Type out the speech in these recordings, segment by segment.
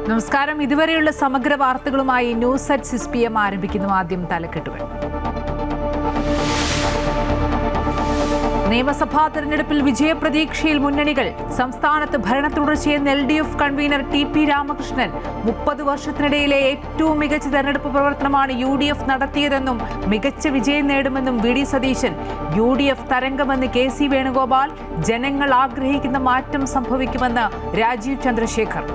നമസ്കാരം. ഇതുവരെയുള്ള സമഗ്ര വാർത്തകളുമായി ന്യൂസ് അറ്റ് 6 PM ആരംഭിക്കുന്നു. ആദ്യം തലക്കെട്ടുകൾ. നിയമസഭാ തെരഞ്ഞെടുപ്പിൽ വിജയപ്രതീക്ഷയിൽ മുന്നണികൾ. സംസ്ഥാനത്ത് ഭരണ തുടർച്ചയെന്ന് LDF കൺവീനർ TP രാമകൃഷ്ണൻ. 30 വർഷത്തിനിടയിലെ ഏറ്റവും മികച്ച തെരഞ്ഞെടുപ്പ് പ്രവർത്തനമാണ് UDF നടത്തിയതെന്നും മികച്ച വിജയം നേടുമെന്നും VD Satheesan. UDF തരംഗമെന്ന് KC Venugopal. ജനങ്ങൾ ആഗ്രഹിക്കുന്ന മാറ്റം സംഭവിക്കുമെന്ന് രാജീവ് ചന്ദ്രശേഖർ.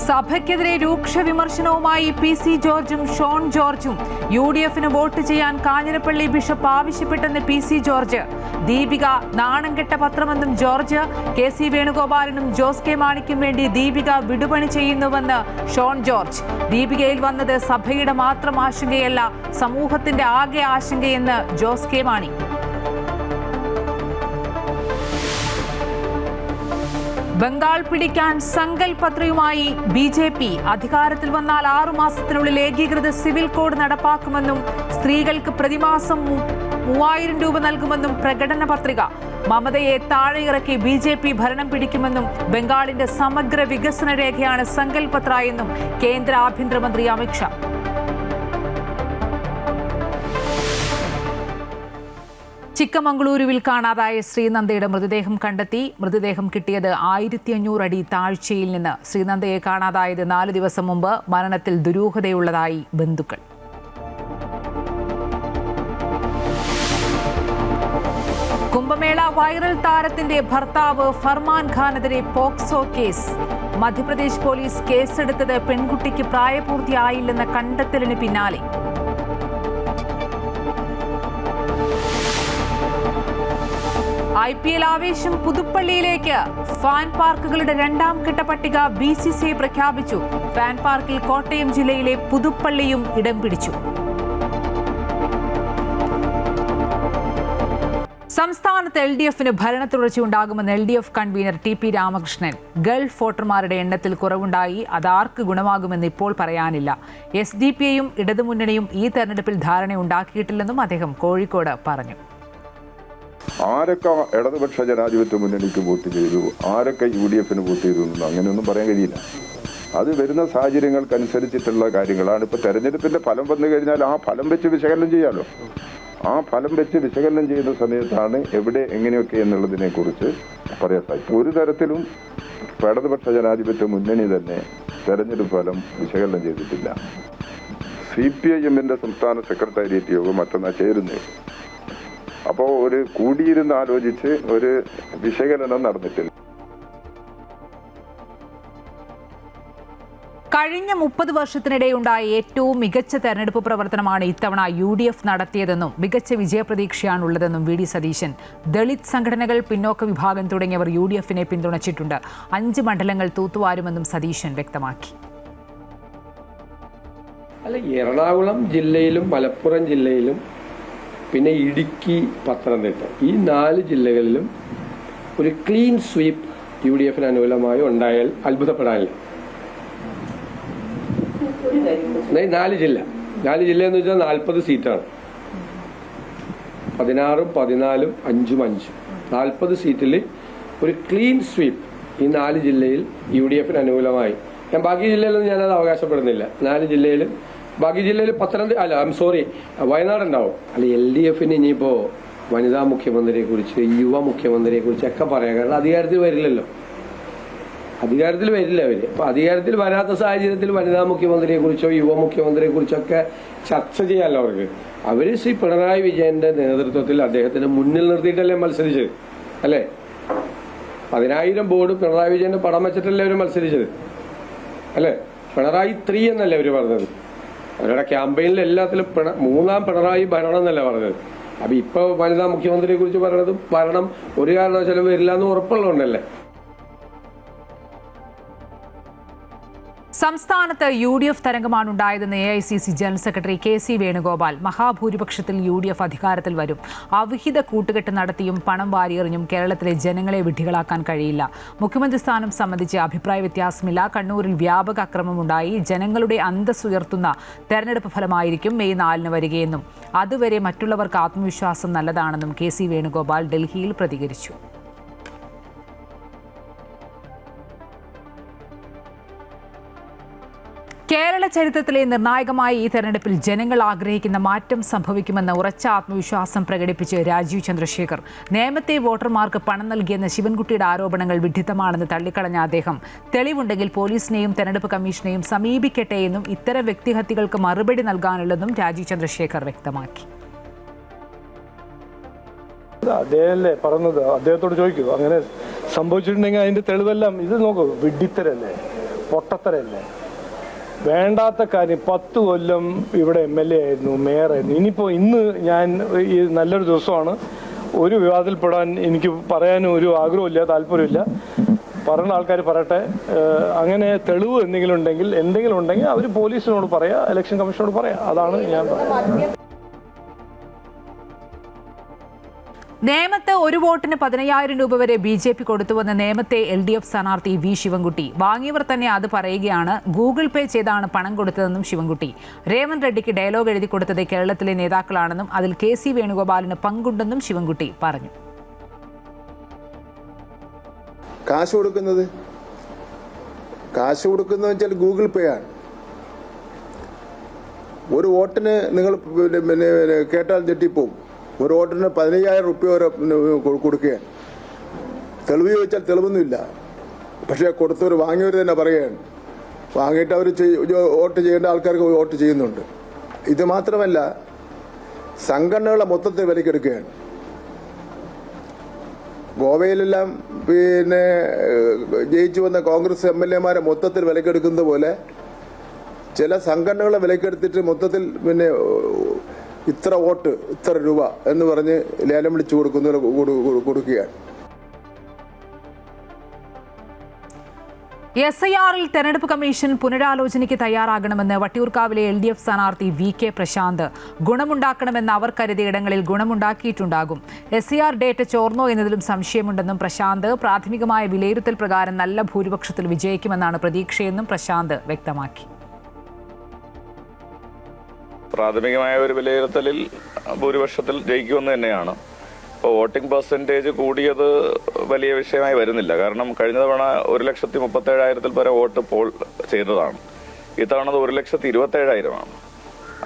സഭയ്ക്കെതിരെ രൂക്ഷ വിമർശനവുമായി PC ജോർജും ഷോൺ ജോർജും. UDFന് വോട്ട് ചെയ്യാൻ കാഞ്ഞിരപ്പള്ളി ബിഷപ്പ് ആവശ്യപ്പെട്ടെന്ന് PC ജോർജ്. ദീപിക നാണംകെട്ട പത്രമെന്നും ജോർജ്. KC വേണുഗോപാലിനും ജോസ് കെ മാണിക്കും വേണ്ടി ദീപിക വിടുപണി ചെയ്യുന്നുവെന്ന് ഷോൺ ജോർജ്. ദീപികയിൽ വന്നത് സഭയുടെ മാത്രം ആശങ്കയല്ല, സമൂഹത്തിന്റെ ആകെ ആശങ്കയെന്ന് ജോസ് കെ മാണി. ബംഗാൾ പിടിക്കാൻ സങ്കൽപ് പത്രയുമായി BJP. അധികാരത്തിൽ വന്നാൽ 6 മാസത്തിനുള്ളിൽ ഏകീകൃത സിവിൽ കോഡ് നടപ്പാക്കുമെന്നും സ്ത്രീകൾക്ക് പ്രതിമാസം 3000 രൂപ നൽകുമെന്നും പ്രകടന പത്രിക. മമതയെ താഴെയിറക്കി BJP ഭരണം പിടിക്കുമെന്നും ബംഗാളിന്റെ സമഗ്ര വികസന രേഖയാണ് സങ്കൽപ് പത്ര എന്നും കേന്ദ്ര ആഭ്യന്തരമന്ത്രി അമിത്ഷാ. ചിക്കമംഗളൂരുവിൽ കാണാതായ ശ്രീനന്ദയുടെ മൃതദേഹം കണ്ടെത്തി. മൃതദേഹം കിട്ടിയത് 1500 അടി താഴ്ചയിൽ നിന്ന്. ശ്രീനന്ദയെ കാണാതായത് 4 ദിവസം മുമ്പ്. മരണത്തിൽ ദുരൂഹതയുള്ളതായി ബന്ധുക്കൾ. കുംഭമേള വൈറൽ താരത്തിന്റെ ഭർത്താവ് ഫർമാൻ ഖാനെതിരെ പോക്സോ കേസ്. മധ്യപ്രദേശ് പോലീസ് കേസെടുത്തത് പെൺകുട്ടിക്ക് പ്രായപൂർത്തിയായില്ലെന്ന കണ്ടെത്തലിന് പിന്നാലെ. IPL ആവേശം പുതുപ്പള്ളിയിലേക്ക്. ഫാൻ പാർക്കുകളുടെ 2ാം ഘട്ട പട്ടിക BCCI പ്രഖ്യാപിച്ചു. ഫാൻ പാർക്കിൽ കോട്ടയം ജില്ലയിലെ പുതുപ്പള്ളിയും ഇടം പിടിച്ചു. സംസ്ഥാനത്ത് LDFന് ഭരണ തുടർച്ചയുണ്ടാകുമെന്ന് LDF convener TP Ramakrishnan. Gulf വോട്ടർമാരുടെ എണ്ണത്തിൽ കുറവുണ്ടായി. അതാർക്ക് ഗുണമാകുമെന്ന് ഇപ്പോൾ പറയാനില്ല. SDPIയും ഇടതുമുന്നണിയും ഈ തെരഞ്ഞെടുപ്പിൽ ധാരണയുണ്ടാക്കിയിട്ടില്ലെന്നും അദ്ദേഹം കോഴിക്കോട് പറഞ്ഞു. ആരൊക്കെ ഇടതുപക്ഷ ജനാധിപത്യ മുന്നണിക്ക് വോട്ട് ചെയ്തു, ആരൊക്കെ UDFന് വോട്ട് ചെയ്തു എന്നൊന്നും അങ്ങനെയൊന്നും പറയാൻ കഴിയില്ല. അത് വരുന്ന സാഹചര്യങ്ങൾക്കനുസരിച്ചിട്ടുള്ള കാര്യങ്ങളാണ്. ഇപ്പോൾ തെരഞ്ഞെടുപ്പിന്റെ ഫലം വന്നു കഴിഞ്ഞാൽ ആ ഫലം വെച്ച് വിശകലനം ചെയ്യാമല്ലോ. ആ ഫലം വെച്ച് വിശകലനം ചെയ്യുന്ന സമയത്താണ് എവിടെ എങ്ങനെയൊക്കെ എന്നുള്ളതിനെ കുറിച്ച് പറയാൻ സാധിക്കും. ഒരു തരത്തിലും ഇടതുപക്ഷ ജനാധിപത്യ മുന്നണി തന്നെ തെരഞ്ഞെടുപ്പ് ഫലം വിശകലനം ചെയ്തിട്ടില്ല. CPIMന്റെ സംസ്ഥാന സെക്രട്ടേറിയറ്റ് യോഗം മറ്റന്നാൾ ചേരുന്നു. അപ്പോൾ ഒരു കൂടിയിരുന്ന് ആലോചിച്ച് ഒരു വിശകലനം നടന്നിട്ടില്ല. കഴിഞ്ഞ 30 വർഷത്തിനിടെയുണ്ടായ ഏറ്റവും മികച്ച തെരഞ്ഞെടുപ്പ് പ്രവർത്തനമാണ് ഇത്തവണ UDF നടത്തിയതെന്നും മികച്ച വിജയപ്രതീക്ഷയാണുള്ളതെന്നും VD സതീശൻ. ദളിത് സംഘടനകൾ, പിന്നോക്ക വിഭാഗം തുടങ്ങിയവർ UDFനെ പിന്തുണച്ചിട്ടുണ്ട്. 5 മണ്ഡലങ്ങൾ തൂത്തുവാരുമെന്നും സതീശൻ വ്യക്തമാക്കി. എറണാകുളം ജില്ലയിലും മലപ്പുറം ജില്ലയിലും പിന്നെ ഇടുക്കി, പത്തനംതിട്ട ഈ 4 ജില്ലകളിലും ഒരു ക്ലീൻ സ്വീപ്പ് UDFന് അനുകൂലമായി ഉണ്ടായാൽ അത്ഭുതപ്പെടാനില്ല. 4 ജില്ല എന്ന് വെച്ചാൽ 40 സീറ്റാണ്. 16, 14, 5, 5 40 സീറ്റിൽ ഒരു ക്ലീൻ സ്വീപ്പ് ഈ 4 ജില്ലയിൽ UDFന് അനുകൂലമായി. ഞാൻ ബാക്കി ജില്ലയിലൊന്നും ഞാനത് അവകാശപ്പെടുന്നില്ല. 4 ജില്ലയിലും ബാക്കി ജില്ലയിൽ വയനാട് ഉണ്ടാവും. LDFന് ഇനിയിപ്പോൾ വനിതാ മുഖ്യമന്ത്രിയെ കുറിച്ച്, യുവ മുഖ്യമന്ത്രിയെ കുറിച്ച് ഒക്കെ പറയാം. കാരണം അധികാരത്തിൽ വരില്ല അവര്. അപ്പൊ അധികാരത്തിൽ വരാത്ത സാഹചര്യത്തിൽ വനിതാ മുഖ്യമന്ത്രിയെ കുറിച്ചോ യുവ മുഖ്യമന്ത്രിയെ കുറിച്ചൊക്കെ ചർച്ച ചെയ്യാമല്ലോ അവർക്ക്. അവര് ശ്രീ പിണറായി വിജയന്റെ നേതൃത്വത്തിൽ അദ്ദേഹത്തിന് മുന്നിൽ നിർത്തിയിട്ടല്ലേ മത്സരിച്ചത്, അല്ലേ? 10,000 ബോർഡ് പിണറായി വിജയന്റെ പടം വെച്ചിട്ടല്ലേ അവര് മത്സരിച്ചത്, അല്ലേ? പിണറായി 3 എന്നല്ലേ അവര് പറഞ്ഞത്. അവരുടെ ക്യാമ്പയിനിൽ എല്ലാത്തിലും 3ാം പിണറായി ഭരണം എന്നല്ല പറഞ്ഞത്. അപ്പൊ ഇപ്പൊ വനിതാ മുഖ്യമന്ത്രിയെ കുറിച്ച് പറയണത് ഭരണം ഒരു കാരണവശാലും വരില്ല എന്ന് ഉറപ്പുള്ളതുകൊണ്ടല്ലേ. സംസ്ഥാനത്ത് UDF തരംഗമാണുണ്ടായതെന്ന് AICC general secretary KC Venugopal. മഹാഭൂരിപക്ഷത്തിൽ UDF അധികാരത്തിൽ വരും. അവിഹിത കൂട്ടുകെട്ട് നടത്തിയും പണം വാരിയെറിഞ്ഞും കേരളത്തിലെ ജനങ്ങളെ വിഡ്ഢികളാക്കാൻ കഴിയില്ല. മുഖ്യമന്ത്രി സ്ഥാനം സംബന്ധിച്ച് അഭിപ്രായ വ്യത്യാസമില്ല. കണ്ണൂരിൽ വ്യാപക അക്രമമുണ്ടായി. ജനങ്ങളുടെ അന്തസ്സുയർത്തുന്ന തെരഞ്ഞെടുപ്പ് ഫലമായിരിക്കും മെയ് 4 വരികയെന്നും അതുവരെ മറ്റുള്ളവർക്ക് ആത്മവിശ്വാസം നല്ലതാണെന്നും KC വേണുഗോപാൽ ഡൽഹിയിൽ പ്രതികരിച്ചു. കേരള ചരിത്രത്തിലെ നിർണായകമായ ഈ തെരഞ്ഞെടുപ്പിൽ ജനങ്ങൾ ആഗ്രഹിക്കുന്ന മാറ്റം സംഭവിക്കുമെന്ന ഉറച്ച ആത്മവിശ്വാസം പ്രകടിപ്പിച്ച് രാജീവ് ചന്ദ്രശേഖർ. നേമത്തെ വോട്ടർമാർക്ക് പണം നൽകിയെന്ന ശിവൻകുട്ടിയുടെ ആരോപണങ്ങൾ വിഡ്ഢിത്തമാണെന്ന് തള്ളിക്കളഞ്ഞ അദ്ദേഹം തെളിവുണ്ടെങ്കിൽ പോലീസിനെയും തെരഞ്ഞെടുപ്പ് കമ്മീഷനെയും സമീപിക്കട്ടെ എന്നും ഇത്തരം വ്യക്തിഹത്യകൾക്ക് മറുപടി നൽകാനുള്ളതെന്നും രാജീവ് ചന്ദ്രശേഖർ വ്യക്തമാക്കി. അദ്ദേഹമല്ലേ പറഞ്ഞത്, അദ്ദേഹത്തോട് ചോദിക്കൂ അങ്ങനെ സംഭവിച്ചിട്ടുണ്ടെങ്കിൽ അതിന്റെ തെളിവെല്ലാം ഇത് നോക്കൂ. വിഡ്ഢിത്തരല്ലേ, പൊട്ടത്തരല്ലേ, വേണ്ടാത്ത കാര്യം. 10 കൊല്ലം ഇവിടെ MLA ആയിരുന്നു, മേയറായിരുന്നു. ഇനിയിപ്പോൾ ഇന്ന് ഞാൻ ഈ നല്ലൊരു ദിവസമാണ്, ഒരു വിവാദത്തിൽപ്പെടാൻ എനിക്ക് പറയാനും ഒരു ആഗ്രഹമില്ല, താല്പര്യമില്ല. പറയുന്ന ആൾക്കാർ പറയട്ടെ. അങ്ങനെ തെളിവ് എന്തെങ്കിലും ഉണ്ടെങ്കിൽ അവർ പോലീസിനോട് പറയാ, ഇലക്ഷൻ കമ്മീഷനോട് പറയാ. അതാണ് ഞാൻ പറയുന്നത്. നേമത്ത് ഒരു വോട്ടിന് 10,000 രൂപ വരെ BJP കൊടുത്തുവെന്ന് നേമത്തെ LDF സ്ഥാനാർത്ഥി V. ശിവൻകുട്ടി. വാങ്ങിയവർ തന്നെ അത് പറയുകയാണ്. ഗൂഗിൾ പേ ചെയ്താണ് പണം കൊടുത്തതെന്നും ശിവൻകുട്ടി. രേവന്ത് റെഡ്ഡിക്ക് ഡയലോഗ് എഴുതി കൊടുത്തത് കേരളത്തിലെ നേതാക്കളാണെന്നും അതിൽ KC വേണുഗോപാലിന് പങ്കുണ്ടെന്നും ശിവൻകുട്ടി പറഞ്ഞു. കാശ് കൊടുക്കുന്നത് വെച്ചാൽ ഗൂഗിൾ പേ ആണ്. ഒരു വോട്ടിന് നിങ്ങൾ കേട്ടാൽ ഞെട്ടിപ്പോവും. ഒരു വോട്ടിന് 15,000 രൂപ വരെ കൊടുക്കുകയാണ്. തെളിവ് ചോദിച്ചാൽ തെളിവൊന്നുമില്ല. പക്ഷേ കൊടുത്തവർ വാങ്ങിയവർ തന്നെ പറയുകയാണ്. വാങ്ങിയിട്ട് അവർ വോട്ട് ചെയ്യേണ്ട ആൾക്കാർക്ക് വോട്ട് ചെയ്യുന്നുണ്ട്. ഇത് മാത്രമല്ല, സംഘടനകളെ മൊത്തത്തിൽ വിലക്കെടുക്കുകയാണ്. ഗോവയിലെല്ലാം ജയിച്ചു വന്ന കോൺഗ്രസ് MLA-മാരെ മൊത്തത്തിൽ വിലക്കെടുക്കുന്നത് പോലെ ചില സംഘടനകളെ വിലക്കെടുത്തിട്ട് മൊത്തത്തിൽ ഇത്ര വോട്ട് ഇത്ര രൂപ എന്ന് പറഞ്ഞ് ലേലം വിളിച്ചു കൊടുക്കുകയാണ്. SIR-ൽ തെരഞ്ഞെടുപ്പ് കമ്മീഷൻ പുനരാലോചനയ്ക്ക് തയ്യാറാകണമെന്ന് വട്ടിയൂർക്കാവിലെ LDF സ്ഥാനാർത്ഥി VK പ്രശാന്ത്. ഗുണമുണ്ടാക്കണമെന്ന് അവർ കരുതിയ ഇടങ്ങളിൽ ഗുണമുണ്ടാക്കിയിട്ടുണ്ടാകും. SIR ഡേറ്റ ചോർന്നോ എന്നതിലും സംശയമുണ്ടെന്നും പ്രശാന്ത്. പ്രാഥമികമായ വിലയിരുത്തൽ പ്രകാരം നല്ല ഭൂരിപക്ഷത്തിൽ വിജയിക്കുമെന്നാണ് പ്രതീക്ഷയെന്നും പ്രശാന്ത് വ്യക്തമാക്കി. പ്രാഥമികമായ ഒരു വിലയിരുത്തലിൽ ഭൂരിപക്ഷത്തിൽ ജയിക്കുമെന്ന് തന്നെയാണ്. ഇപ്പോൾ വോട്ടിംഗ് പെർസെൻറ്റേജ് കൂടിയത് വലിയ വിഷയമായി വരുന്നില്ല. കാരണം കഴിഞ്ഞ തവണ 1,37,000 പരം വോട്ട് പോൾ ചെയ്തതാണ്. ഇത്തവണ 1,27,000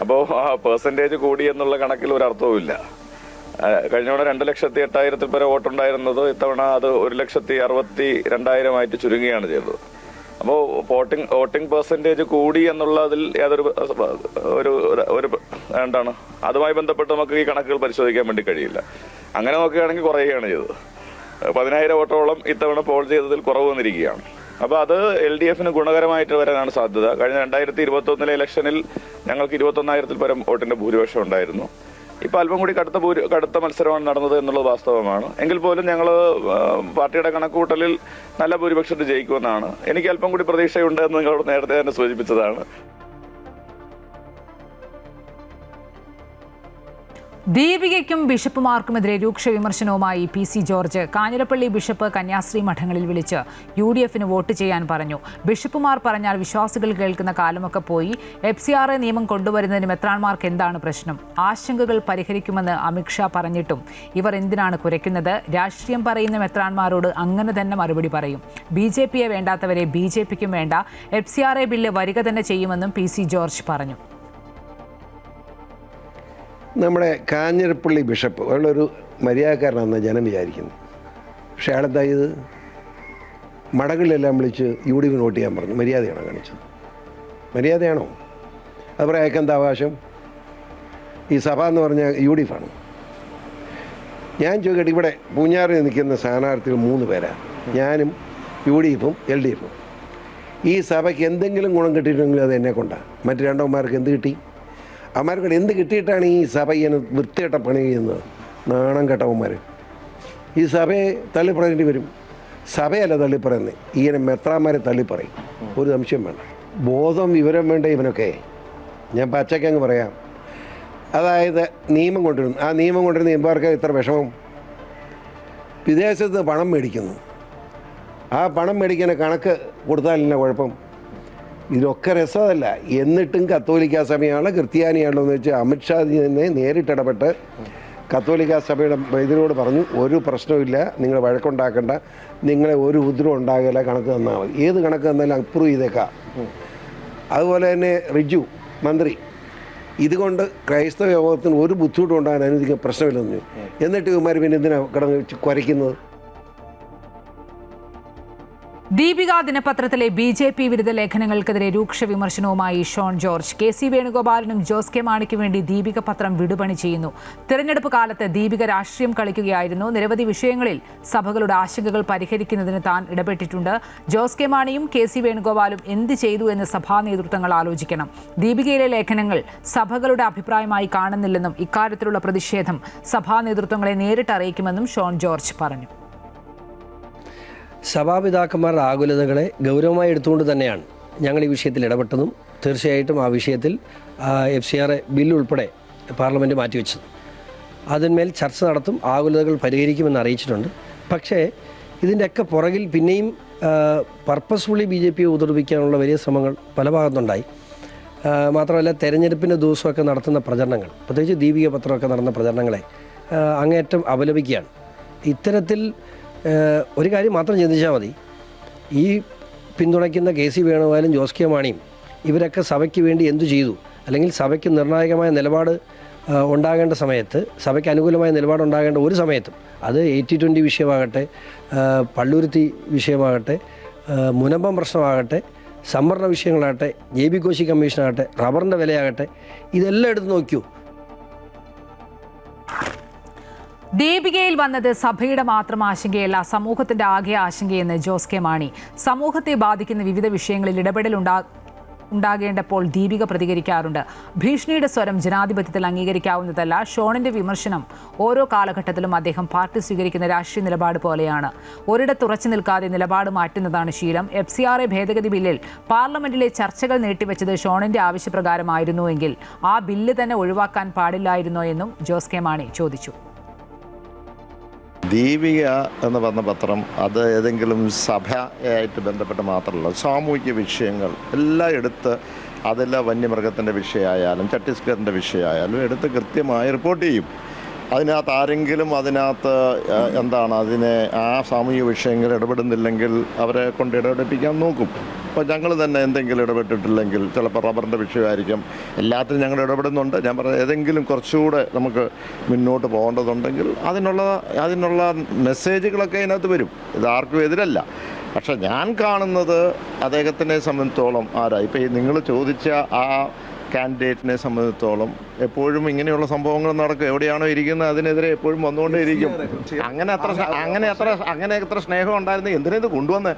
അപ്പോൾ ആ പെർസെൻറ്റേജ് കൂടി എന്നുള്ള കണക്കിൽ ഒരു അർത്ഥവുമില്ല. കഴിഞ്ഞ തവണ 2,08,000 പരം വോട്ടുണ്ടായിരുന്നത് ഇത്തവണ അത് 1,62,200 ചുരുങ്ങുകയാണ് ചെയ്തത്. അപ്പോൾ വോട്ടിംഗ് പെർസെൻറ്റേജ് കൂടി എന്നുള്ളതിൽ യാതൊരു എന്താണ് അതുമായി ബന്ധപ്പെട്ട് നമുക്ക് ഈ കണക്കുകൾ പരിശോധിക്കാൻ വേണ്ടി കഴിയില്ല. അങ്ങനെ നോക്കുകയാണെങ്കിൽ കുറയുകയാണ് ചെയ്തത്. 10,000 വോട്ടോളം ഇത്തവണ പോൾ ചെയ്തതിൽ കുറവ് വന്നിരിക്കുകയാണ്. അപ്പോൾ അത് LDF-ന് ഗുണകരമായിട്ട് വരാനാണ് സാധ്യത. കഴിഞ്ഞ 2021 ഇലക്ഷനിൽ ഞങ്ങൾക്ക് 21,000 പരം വോട്ടിന്റെ ഭൂരിപക്ഷം ഉണ്ടായിരുന്നു. ഇപ്പം അല്പം കൂടി കടുത്ത മത്സരമാണ് നടന്നത് എന്നുള്ളത് വാസ്തവമാണ്. എങ്കിൽ പോലും ഞങ്ങൾ പാർട്ടിയുടെ കണക്കുകൂട്ടലിൽ നല്ല ഭൂരിപക്ഷത്തിൽ ജയിക്കുമെന്നാണ്. എനിക്ക് അല്പം കൂടി പ്രതീക്ഷയുണ്ട് എന്ന് നിങ്ങളോട് നേരത്തെ തന്നെ സൂചിപ്പിച്ചതാണ്. ദീപികയ്ക്കും ബിഷപ്പുമാർക്കുമെതിരെ രൂക്ഷ വിമർശനവുമായി PC ജോർജ്. കാഞ്ഞിരപ്പള്ളി ബിഷപ്പ് കന്യാസ്ത്രീ മഠങ്ങളിൽ വിളിച്ച് UDF-ന് വോട്ട് ചെയ്യാൻ പറഞ്ഞു. ബിഷപ്പുമാർ പറഞ്ഞാൽ വിശ്വാസികൾ കേൾക്കുന്ന കാലമൊക്കെ പോയി. FCRA നിയമം കൊണ്ടുവരുന്നതിന് മെത്രാൻമാർക്ക് എന്താണ് പ്രശ്നം? ആശങ്കകൾ പരിഹരിക്കുമെന്ന് അമിത്ഷാ പറഞ്ഞിട്ടും ഇവർ എന്തിനാണ് കുരയ്ക്കുന്നത്? രാഷ്ട്രീയം പറയുന്ന മെത്രാൻമാരോട് അങ്ങനെ തന്നെ മറുപടി പറയും. BJP-യെ വേണ്ടാത്തവരെ BJP-ക്കും വേണ്ട. FCRA ബില്ല് വരിക തന്നെ ചെയ്യുമെന്നും PC ജോർജ് പറഞ്ഞു. നമ്മുടെ കാഞ്ഞിരപ്പള്ളി ബിഷപ്പ് അയാളൊരു മര്യാദക്കാരനാണെന്ന് ജനം വിചാരിക്കുന്നു. പക്ഷേ അയാളെന്താ ഇത് മടങ്ങളിലെല്ലാം വിളിച്ച് UDF-ന് വോട്ട് ചെയ്യാൻ പറഞ്ഞു. മര്യാദയാണോ കാണിച്ചത്? മര്യാദയാണോ? അത് പറയാൻ അയക്കെന്താ അവകാശം? ഈ സഭ എന്ന് പറഞ്ഞാൽ UDF-ആണ്. ഞാൻ ചോദിക്കട്ടെ, ഇവിടെ പൂഞ്ഞാറിൽ നിൽക്കുന്ന സ്ഥാനാർത്ഥികൾ 3 പേരാണ്. ഞാനും UDF-ഉം LDF-ഉം. ഈ സഭയ്ക്ക് എന്തെങ്കിലും ഗുണം കിട്ടിയിട്ടുണ്ടെങ്കിൽ അത് എന്നെ കൊണ്ടാണ്. മറ്റ് 2 അമ്മമാർക്ക് എന്ത് കിട്ടി? അമ്മമാർക്കൂടെ എന്ത് കിട്ടിയിട്ടാണ് ഈ സഭ ഇങ്ങനെ വൃത്തികെട്ട പണി ചെയ്യുന്നത്? നാണം കെട്ടവന്മാർ. ഈ സഭയെ തള്ളിപ്പറയേണ്ടി വരും. സഭയല്ല തള്ളിപ്പറയുന്നത്, ഇങ്ങനെ മെത്രാന്മാരെ തള്ളിപ്പറയും. ഒരു സംശയം വേണ്ട. ബോധം വിവരം വേണ്ട ഇവനൊക്കെ. ഞാൻ പച്ചക്കങ്ങ് പറയാം. അതായത് നിയമം കൊണ്ടുവരുന്നു. ആ നിയമം കൊണ്ടുവരുന്ന എംപാർക്ക് ഇത്ര വിഷമം. വിദേശത്ത് പണം മേടിക്കുന്നു. ആ പണം മേടിക്കുന്ന കണക്ക് കൊടുത്താലില്ല കുഴപ്പം. ഇതിലൊക്കെ രസമല്ല. എന്നിട്ടും കത്തോലിക്ക സഭയാണ് ക്രിസ്ത്യാനിയാണോ എന്ന് വെച്ച് അമിത്ഷാ തന്നെ നേരിട്ടിടപെട്ട് കത്തോലിക്ക സഭയുടെ ഇതിനോട് പറഞ്ഞു, ഒരു പ്രശ്നമില്ല, നിങ്ങൾ വഴക്കുണ്ടാക്കണ്ട, നിങ്ങളെ ഒരു ഉപദ്രവം ഉണ്ടാകില്ല, കണക്ക് തന്നാൽ മതി. ഏത് കണക്ക് തന്നാലും അപ്രൂവ് ചെയ്തേക്കാം. അതുപോലെ തന്നെ റിജു മന്ത്രി ഇതുകൊണ്ട് ക്രൈസ്തവ യോഗത്തിന് ഒരു ബുദ്ധിമുട്ടും ഉണ്ടാകാൻ അനുവദിക്കാൻ പ്രശ്നമില്ലെന്ന്. എന്നിട്ട് ഇവന്മാർ പിന്നെ എന്തിനാണ് കിടന്ന് കുരയ്ക്കുന്നത്? ദീപിക ദിനപത്രത്തിലെ BJP വിരുദ്ധ ലേഖനങ്ങൾക്കെതിരെ രൂക്ഷ വിമർശനവുമായി ഷോൺ ജോർജ്. KC വേണുഗോപാലിനും ജോസ് കെ മാണിക്കും വേണ്ടി ദീപിക പത്രം വിടുപണി ചെയ്യുന്നു. തിരഞ്ഞെടുപ്പ് കാലത്ത് ദീപിക രാഷ്ട്രീയം കളിക്കുകയായിരുന്നു. നിരവധി വിഷയങ്ങളിൽ സഭകളുടെ ആശങ്കകൾ പരിഹരിക്കുന്നതിന് താൻ ഇടപെട്ടിട്ടുണ്ട്. ജോസ് കെ മാണിയും KC വേണുഗോപാലും എന്ത് ചെയ്തു എന്ന് സഭാ നേതൃത്വങ്ങൾ ആലോചിക്കണം. ദീപികയിലെ ലേഖനങ്ങൾ സഭകളുടെ അഭിപ്രായമായി കാണുന്നില്ലെന്നും ഇക്കാര്യത്തിലുള്ള പ്രതിഷേധം സഭാ നേതൃത്വങ്ങളെ നേരിട്ട് അറിയിക്കുമെന്നും ഷോൺ ജോർജ് പറഞ്ഞു. സഭാപിതാക്കന്മാരുടെ ആകുലതകളെ ഗൗരവമായി എടുത്തുകൊണ്ട് തന്നെയാണ് ഞങ്ങൾ ഈ വിഷയത്തിൽ ഇടപെട്ടതും തീർച്ചയായിട്ടും ആ വിഷയത്തിൽ FCR ബില്ല് ഉൾപ്പെടെ പാർലമെൻറ്റ് മാറ്റിവെച്ചത്. അതിന്മേൽ ചർച്ച നടത്തും, ആകുലതകൾ പരിഹരിക്കുമെന്ന് അറിയിച്ചിട്ടുണ്ട്. പക്ഷേ ഇതിൻ്റെയൊക്കെ പുറകിൽ പിന്നെയും പർപ്പസ്ഫുള്ളി BJP ഉതർപ്പിക്കാനുള്ള വലിയ ശ്രമങ്ങൾ പല ഭാഗത്തുണ്ടായി. മാത്രമല്ല തെരഞ്ഞെടുപ്പിൻ്റെ ദിവസമൊക്കെ നടത്തുന്ന പ്രചരണങ്ങൾ, പ്രത്യേകിച്ച് ദീപിക പത്രമൊക്കെ നടന്ന പ്രചരണങ്ങളെ അങ്ങേയറ്റം അപലപിക്കുകയാണ്. ഇത്തരത്തിൽ ഒരു കാര്യം മാത്രം ചിന്തിച്ചാൽ മതി, ഈ പിന്തുണയ്ക്കുന്ന KC വേണുഗോപാലും ജോസ് കെ മാണിയും ഇവരൊക്കെ സഭയ്ക്ക് വേണ്ടി എന്തു ചെയ്തു, അല്ലെങ്കിൽ സഭയ്ക്ക് നിർണായകമായ നിലപാട് ഉണ്ടാകേണ്ട സമയത്ത്, സഭയ്ക്ക് അനുകൂലമായ നിലപാടുണ്ടാകേണ്ട ഒരു സമയത്തും, അത് 80-20 വിഷയമാകട്ടെ, പള്ളുരുത്തി വിഷയമാകട്ടെ, മുനമ്പം പ്രശ്നമാകട്ടെ, സംവരണ വിഷയങ്ങളാകട്ടെ, JB കോശി കമ്മീഷനാകട്ടെ, റബ്ബറിൻ്റെ വിലയാകട്ടെ, ഇതെല്ലാം എടുത്ത് നോക്കൂ. ദീപികയിൽ വന്നത് സഭയുടെ മാത്രം ആശങ്കയല്ല, സമൂഹത്തിന്റെ ആകെ ആശങ്കയെന്ന് ജോസ് കെ മാണി. സമൂഹത്തെ ബാധിക്കുന്ന വിവിധ വിഷയങ്ങളിൽ ഇടപെടൽ ഉണ്ടാകേണ്ടപ്പോൾ ദീപിക പ്രതികരിക്കാറുണ്ട്. ഭീഷണിയുടെ സ്വരം ജനാധിപത്യത്തിൽ അംഗീകരിക്കാവുന്നതല്ല. ഷോണിന്റെ വിമർശനം ഓരോ കാലഘട്ടത്തിലും അദ്ദേഹം പാർട്ടി സ്വീകരിക്കുന്ന രാഷ്ട്രീയ നിലപാട് പോലെയാണ്. ഒരിടത്ത് ഉറച്ചു നിൽക്കാതെ നിലപാട് മാറ്റുന്നതാണ് ശീലം. FCR ഭേദഗതി ബില്ലിൽ പാർലമെന്റിലെ ചർച്ചകൾ നീട്ടിവെച്ചത് ഷോണിന്റെ ആവശ്യപ്രകാരമായിരുന്നുവെങ്കിൽ ആ ബില്ല് തന്നെ ഒഴിവാക്കാൻ പാടില്ലായിരുന്നോ എന്നും ജോസ് കെ മാണി ചോദിച്ചു. ദീപിക എന്ന് പറഞ്ഞ പത്രം അത് ഏതെങ്കിലും സഭയായിട്ട് ബന്ധപ്പെട്ട് മാത്രമല്ല, സാമൂഹിക വിഷയങ്ങൾ എല്ലാം എടുത്ത്, അതെല്ലാം വന്യമൃഗത്തിൻ്റെ വിഷയമായാലും ഛത്തീസ്ഗഡിൻ്റെ വിഷയമായാലും എടുത്ത് കൃത്യമായി റിപ്പോർട്ട് ചെയ്യും. അതിനകത്ത് ആരെങ്കിലും അതിനെ ആ സാമൂഹിക വിഷയങ്ങൾ ഇടപെടുന്നില്ലെങ്കിൽ അവരെ കൊണ്ട് ഇടപെടിപ്പിക്കാൻ നോക്കും. അപ്പോൾ ഞങ്ങൾ തന്നെ എന്തെങ്കിലും ഇടപെട്ടിട്ടില്ലെങ്കിൽ ചിലപ്പോൾ റബ്ബറിൻ്റെ വിഷയമായിരിക്കും, എല്ലാത്തിനും ഞങ്ങൾ ഇടപെടുന്നുണ്ട്. ഞാൻ പറഞ്ഞ ഏതെങ്കിലും കുറച്ചുകൂടെ നമുക്ക് മുന്നോട്ട് പോകേണ്ടതുണ്ടെങ്കിൽ അതിനുള്ള മെസ്സേജുകളൊക്കെ അതിനകത്ത് വരും. ഇതാർക്കും എതിരല്ല. പക്ഷെ ഞാൻ കാണുന്നത് അദ്ദേഹത്തിനെ സംബന്ധിച്ചോളം ഇപ്പോൾ ഈ നിങ്ങൾ ചോദിച്ച ആ കാൻഡിഡേറ്റിനെ സംബന്ധിച്ചോളം എപ്പോഴും ഇങ്ങനെയുള്ള സംഭവങ്ങൾ നടക്കും. എവിടെയാണോ ഇരിക്കുന്നത് അതിനെതിരെ എപ്പോഴും വന്നുകൊണ്ടേയിരിക്കും. അങ്ങനെ എത്ര സ്നേഹം ഉണ്ടായിരുന്നു, എന്തിനാ ഇത് കൊണ്ടുവന്നേ?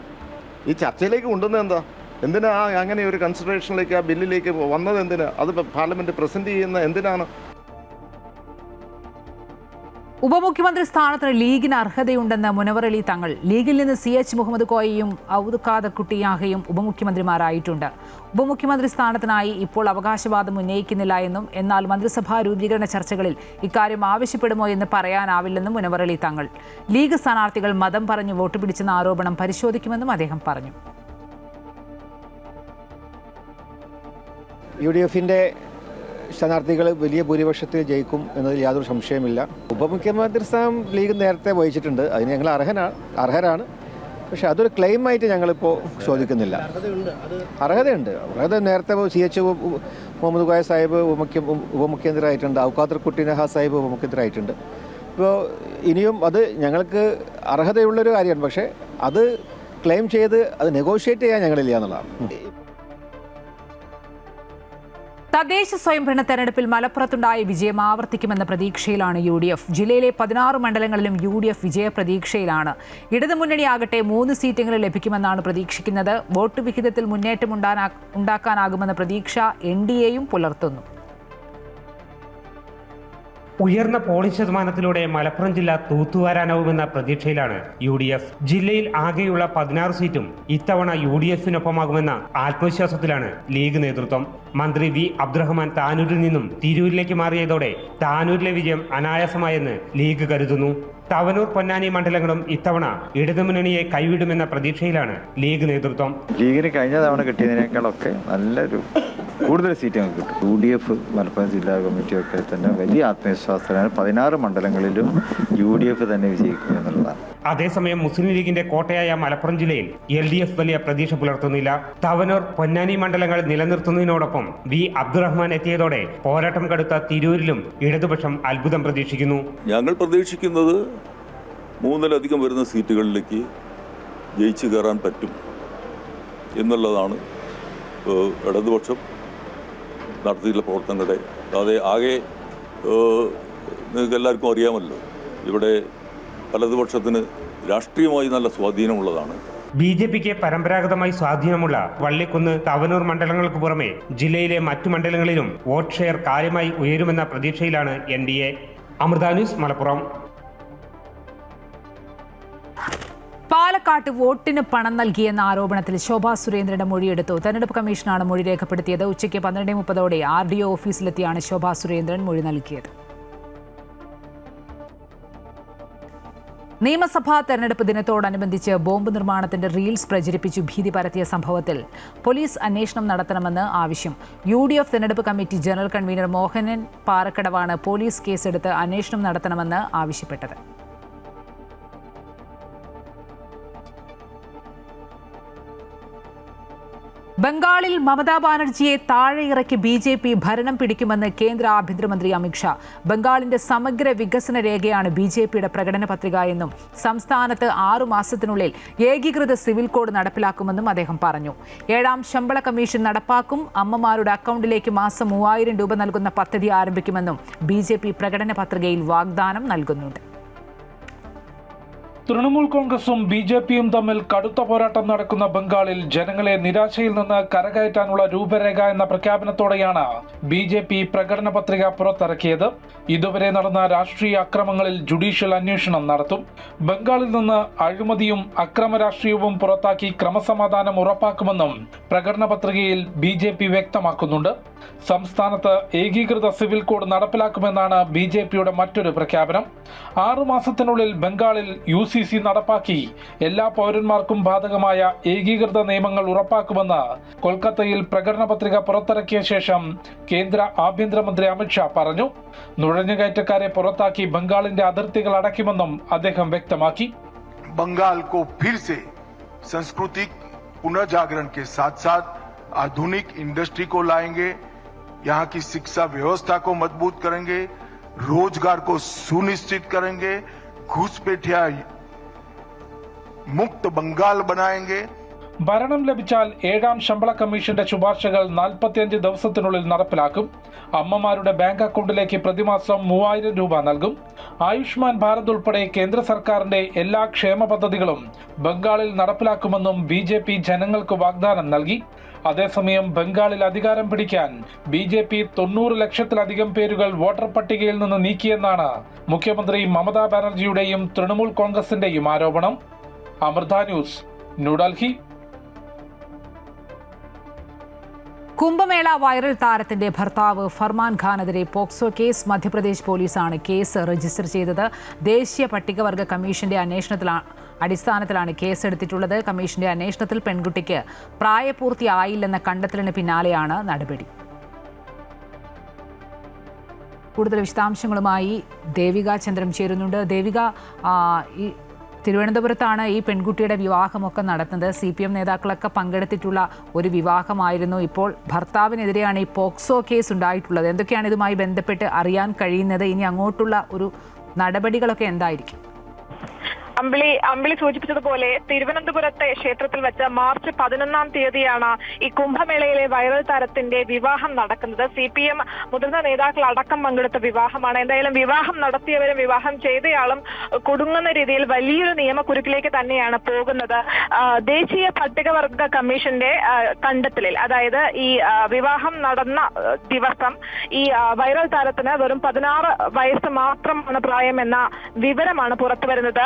ഈ ചർച്ചയിലേക്ക് കൊണ്ടുവന്നത് എന്തിനാ അങ്ങനെ ഒരു കൺസിഡറേഷനിലേക്ക് ആ ബില്ലിലേക്ക് വന്നത് എന്തിനാ? അത് പാർലമെന്റ് പ്രസന്റ് ചെയ്യുന്ന എന്തിനാണ്? ഉപമുഖ്യമന്ത്രി സ്ഥാനത്തിന് ലീഗിന് അർഹതയുണ്ടെന്ന് മുനവർ അലി തങ്ങൾ. ലീഗിൽ നിന്ന് CH മുഹമ്മദ് കോയയും ഔദ് ഖാദർ കുട്ടി യാഹയും ഉപമുഖ്യമന്ത്രിമാരായിട്ടുണ്ട്. ഉപമുഖ്യമന്ത്രി സ്ഥാനത്തിനായി ഇപ്പോൾ അവകാശവാദം ഉന്നയിക്കുന്നില്ല എന്നും, എന്നാൽ മന്ത്രിസഭാ രൂപീകരണ ചർച്ചകളിൽ ഇക്കാര്യം ആവശ്യപ്പെടുമോ എന്ന് പറയാനാവില്ലെന്നും മുനവർ അലി തങ്ങൾ. ലീഗ് സ്ഥാനാർത്ഥികൾ മതം പറഞ്ഞ് വോട്ട് പിടിച്ചെന്ന ആരോപണം പരിശോധിക്കുമെന്നും അദ്ദേഹം പറഞ്ഞു. UDFന്റെ സ്ഥാനാർത്ഥികൾ വലിയ ഭൂരിപക്ഷത്തിൽ ജയിക്കും എന്നതിൽ യാതൊരു സംശയമില്ല. ഉപമുഖ്യമന്ത്രി സ്ഥാനം ലീഗ് നേരത്തെ വഹിച്ചിട്ടുണ്ട്, അതിന് ഞങ്ങൾ അർഹരാണ്. പക്ഷെ അതൊരു ക്ലെയിമായിട്ട് ഞങ്ങളിപ്പോൾ ചോദിക്കുന്നില്ല. അർഹത നേരത്തെ CH മുഹമ്മദ് കോയ സാഹിബ് ഉപമുഖ്യമന്ത്രി ആയിട്ടുണ്ട്, ഔദ് ഖാദർ കുട്ടി യാഹ സാഹിബ് ഉപമുഖ്യമന്ത്രി ആയിട്ടുണ്ട്. ഇപ്പോൾ ഇനിയും അത് ഞങ്ങൾക്ക് അർഹതയുള്ളൊരു കാര്യമാണ്. പക്ഷേ അത് ക്ലെയിം ചെയ്ത് അത് നെഗോഷിയേറ്റ് ചെയ്യാൻ ഞങ്ങളില്ല എന്നുള്ളതാണ്. തദ്ദേശ സ്വയംഭരണ തെരഞ്ഞെടുപ്പിൽ മലപ്പുറത്തുണ്ടായ വിജയം ആവർത്തിക്കുമെന്ന പ്രതീക്ഷയിലാണ് UDF. ജില്ലയിലെ 16 മണ്ഡലങ്ങളിലും UDF വിജയപ്രതീക്ഷയിലാണ്. ഇടതുമുന്നണിയാകട്ടെ 3 സീറ്റുകൾ ലഭിക്കുമെന്നാണ് പ്രതീക്ഷിക്കുന്നത്. വോട്ട് വിഹിതത്തിൽ മുന്നേറ്റം ഉണ്ടാക്കാനാകുമെന്ന പ്രതീക്ഷ NDAയും പുലർത്തുന്നു. ഉയർന്ന പോളിംഗ് ശതമാനത്തിലൂടെ മലപ്പുറം ജില്ല തൂത്തുവാരാനാവുമെന്ന പ്രതീക്ഷയിലാണ് UDF. ജില്ലയിൽ ആകെയുള്ള 16 സീറ്റും ഇത്തവണ UDFിനൊപ്പമാകുമെന്ന ആത്മവിശ്വാസത്തിലാണ് ലീഗ് നേതൃത്വം. മന്ത്രി V അബ്ദുറഹ്മാൻ താനൂരിൽ നിന്നും തിരൂരിലേക്ക് മാറിയതോടെ താനൂരിലെ വിജയം അനായാസമായെന്ന് ലീഗ് കരുതുന്നു. തവനൂർ, പൊന്നാനി മണ്ഡലങ്ങളും ഇത്തവണ ഇടതുമുന്നണിയെ കൈവിടുമെന്ന പ്രതീക്ഷയിലാണ് ലീഗ് നേതൃത്വം. ലീഗിന് കഴിഞ്ഞ തവണ കിട്ടിയതിനേക്കാളൊക്കെ നല്ലൊരു കൂടുതൽ സീറ്റ് ഞങ്ങൾക്ക് കിട്ടും. UDF മലപ്പുറം ജില്ലാ കമ്മിറ്റിയൊക്കെ തന്നെ വലിയ ആത്മവിശ്വാസത്തിലാണ് 16 മണ്ഡലങ്ങളിലും UDF തന്നെ വിജയിക്കും എന്നുള്ളതാണ്. അതേസമയം മുസ്ലിം ലീഗിന്റെ കോട്ടയായ മലപ്പുറം ജില്ലയിൽ LDF വലിയ പ്രതീക്ഷ പുലർത്തുന്നില്ല. തവനൂർ, പൊന്നാനി മണ്ഡലങ്ങൾ നിലനിർത്തുന്നതിനോടൊപ്പം V അബ്ദുറഹ്മാൻ എത്തിയതോടെ പോരാട്ടം കടുത്ത തിരൂരിലും ഇടതുപക്ഷം അത്ഭുതം പ്രതീക്ഷിക്കുന്നു. ഞങ്ങൾ പ്രതീക്ഷിക്കുന്നത് 3-ലധികം വരുന്ന സീറ്റുകളിലേക്ക് ജയിച്ചു കയറാൻ പറ്റും എന്നുള്ളതാണ് ഇടതുപക്ഷം നടത്തിയിട്ടുള്ള പ്രവർത്തനങ്ങളുടെ. അതെ, ആകെ നിങ്ങൾക്ക് എല്ലാവർക്കും അറിയാമല്ലോ, ഇവിടെ വലതുപക്ഷത്തിന് രാഷ്ട്രീയമായി നല്ല സ്വാധീനമുള്ളതാണ്. BJPക്ക് പരമ്പരാഗതമായി സ്വാധീനമുള്ള വള്ളിക്കുന്ന്, തവനൂർ മണ്ഡലങ്ങൾക്ക് പുറമെ ജില്ലയിലെ മറ്റു മണ്ഡലങ്ങളിലും വോട്ട് ഷെയർ കാര്യമായി ഉയരുമെന്ന പ്രതീക്ഷയിലാണ് NDA. അമൃത ന്യൂസ്, മലപ്പുറം. പാലക്കാട്ട് വോട്ടിന് പണം നൽകിയെന്ന ആരോപണത്തിൽ ശോഭാ സുരേന്ദ്രന്റെ മൊഴിയെടുത്തു. തെരഞ്ഞെടുപ്പ് കമ്മീഷനാണ് മൊഴി രേഖപ്പെടുത്തിയത്. ഉച്ചയ്ക്ക് 12:30 RDO ഓഫീസിലെത്തിയാണ് ശോഭാ സുരേന്ദ്രൻ മൊഴി നൽകിയത്. നിയമസഭാ തെരഞ്ഞെടുപ്പ് ദിനത്തോടനുബന്ധിച്ച് ബോംബ് നിർമ്മാണത്തിന്റെ റീൽസ് പ്രചരിപ്പിച്ചു ഭീതി പരത്തിയ സംഭവത്തിൽ പോലീസ് അന്വേഷണം നടത്തണമെന്ന് ആവശ്യം. UDF തെരഞ്ഞെടുപ്പ് കമ്മിറ്റി ജനറൽ കൺവീനർ മോഹനൻ പാറക്കടവാണ് പോലീസ് കേസെടുത്ത് അന്വേഷണം നടത്തണമെന്ന് ആവശ്യപ്പെട്ടത്. ബംഗാളിൽ മമതാ ബാനർജിയെ താഴെയിറക്കി BJP ഭരണം പിടിക്കുമെന്ന് കേന്ദ്ര ആഭ്യന്തരമന്ത്രി അമിത്ഷാ. ബംഗാളിന്റെ സമഗ്ര വികസന രേഖയാണ് BJPയുടെ പ്രകടന പത്രിക എന്നും സംസ്ഥാനത്ത് 6 മാസത്തിനുള്ളിൽ ഏകീകൃത സിവിൽ കോഡ് നടപ്പിലാക്കുമെന്നും അദ്ദേഹം പറഞ്ഞു. 7ാം ശമ്പള കമ്മീഷൻ നടപ്പാക്കും. അമ്മമാരുടെ അക്കൗണ്ടിലേക്ക് മാസം 3000 രൂപ നൽകുന്ന പദ്ധതി ആരംഭിക്കുമെന്നും BJP പ്രകടന പത്രികയിൽ വാഗ്ദാനം നൽകുന്നുണ്ട്. തൃണമൂൽ കോൺഗ്രസും BJPയും തമ്മിൽ കടുത്ത പോരാട്ടം നടക്കുന്ന ബംഗാളിൽ ജനങ്ങളെ നിരാശയിൽ നിന്ന് കരകയറ്റാനുള്ള രൂപരേഖ എന്ന പ്രഖ്യാപനത്തോടെയാണ് BJP പ്രകടന പത്രിക പുറത്തിറക്കിയത്. ഇതുവരെ നടന്ന രാഷ്ട്രീയ അക്രമങ്ങളിൽ ജുഡീഷ്യൽ അന്വേഷണം നടത്തും. ബംഗാളിൽ നിന്ന് അഴിമതിയും അക്രമ രാഷ്ട്രീയവും പുറത്താക്കി ക്രമസമാധാനം ഉറപ്പാക്കുമെന്നും പ്രകടന പത്രികയിൽ BJP വ്യക്തമാക്കുന്നുണ്ട്. സംസ്ഥാനത്ത് ഏകീകൃത സിവിൽ കോഡ് നടപ്പിലാക്കുമെന്നാണ് BJPയുടെ മറ്റൊരു പ്രഖ്യാപനം. 6 മാസത്തിനുള്ളിൽ ബംഗാളിൽ UCC നടപ്പാക്കി എല്ലാ പൗരന്മാർക്കും ബാധകമായ ഏകീകൃത നിയമങ്ങൾ ഉറപ്പാക്കുമെന്ന് കൊൽക്കത്തയിൽ പ്രകടന പത്രിക പുറത്തിറക്കിയ ശേഷം കേന്ദ്ര ആഭ്യന്തരമന്ത്രി അമിത്ഷാ പറഞ്ഞു. നുഴഞ്ഞുകയറ്റക്കാരെ പുറത്താക്കി ബംഗാളിന്റെ അതിർത്തികൾ അടയ്ക്കുമെന്നും അദ്ദേഹം വ്യക്തമാക്കി. बंगाल को फिर से सांस्कृतिक पुनर्जागरण के साथ साथ आधुनिक इंडस्ट्री को लाएंगे, यहाँ की शिक्षा व्यवस्था को मजबूत करेंगे, रोजगार को सुनिश्चित करेंगे, घुसपैठिया मुक्त बंगाल बनाएंगे. ഭരണം ലഭിച്ചാൽ 7ാം ശമ്പള കമ്മീഷന്റെ ശുപാർശകൾ 45 ദിവസത്തിനുള്ളിൽ നടപ്പിലാക്കും. അമ്മമാരുടെ ബാങ്ക് അക്കൗണ്ടിലേക്ക് പ്രതിമാസം 3000 രൂപ നൽകും. ആയുഷ്മാൻ ഭാരത് ഉൾപ്പെടെ കേന്ദ്ര സർക്കാരിന്റെ എല്ലാ ക്ഷേമ പദ്ധതികളും ബംഗാളിൽ നടപ്പിലാക്കുമെന്നും BJP ജനങ്ങൾക്ക് വാഗ്ദാനം നൽകി. അതേസമയം ബംഗാളിൽ അധികാരം പിടിക്കാൻ BJP 90 ലക്ഷത്തിലധികം പേരുകൾ വോട്ടർ പട്ടികയിൽ നിന്ന് നീക്കിയെന്നാണ് മുഖ്യമന്ത്രി മമതാ ബാനർജിയുടെയും തൃണമൂൽ കോൺഗ്രസിന്റെയും ആരോപണം. അമൃത ന്യൂസ്, ന്യൂഡൽഹി. കുംഭമേള വൈറൽ താരത്തിന്റെ ഭർത്താവ് ഫർമാൻ ഖാനെതിരെ പോക്സോ കേസ്. മധ്യപ്രദേശ് പോലീസാണ് കേസ് രജിസ്റ്റർ ചെയ്തത്. ദേശീയ പട്ടികവർഗ കമ്മീഷന്റെ അടിസ്ഥാനത്തിലാണ് കേസെടുത്തിട്ടുള്ളത്. കമ്മീഷന്റെ അന്വേഷണത്തിൽ പെൺകുട്ടിക്ക് പ്രായപൂർത്തിയായില്ലെന്ന കണ്ടെത്തലിന് പിന്നാലെയാണ് നടപടി. കൂടുതൽ വിശദാംശങ്ങളുമായി ദേവിക ചന്ദ്രൻ ചേരുന്നുണ്ട്. ദേവിക, ഈ തിരുവനന്തപുരത്താണ് ഈ പെൺകുട്ടിയുടെ വിവാഹമൊക്കെ നടത്തുന്നത്. CPM നേതാക്കളൊക്കെ പങ്കെടുത്തിട്ടുള്ള ഒരു വിവാഹമായിരുന്നു. ഇപ്പോൾ ഭർത്താവിനെതിരെയാണ് ഈ പോക്സോ കേസ് ഉണ്ടായിട്ടുള്ളത്. എന്തൊക്കെയാണ് ഇതുമായി ബന്ധപ്പെട്ട് അറിയാൻ കഴിയുന്നത്? ഇനി അങ്ങോട്ടുള്ള ഒരു നടപടികളൊക്കെ എന്തായിരിക്കും? അമ്പിളി സൂചിപ്പിച്ചതുപോലെ തിരുവനന്തപുരത്തെ ക്ഷേത്രത്തിൽ വെച്ച് മാർച്ച് 11-ാം തീയതിയാണ് ഈ കുംഭമേളയിലെ വൈറൽ താരത്തിന്റെ വിവാഹം നടക്കുന്നത്. CPM മുതിർന്ന നേതാക്കൾ അടക്കം പങ്കെടുത്ത വിവാഹമാണ്. എന്തായാലും വിവാഹം നടത്തിയവരും വിവാഹം ചെയ്തയാളും കുടുങ്ങുന്ന രീതിയിൽ വലിയൊരു നിയമക്കുരുക്കിലേക്ക് തന്നെയാണ് പോകുന്നത്. ദേശീയ പട്ടികവർഗ കമ്മീഷന്റെ കണ്ടെത്തലിൽ, അതായത് ഈ വിവാഹം നടന്ന ദിവസം ഈ വൈറൽ താരത്തിന് വെറും 16 വയസ്സ് മാത്രമാണ് പ്രായം എന്ന വിവരമാണ് പുറത്തുവരുന്നത്.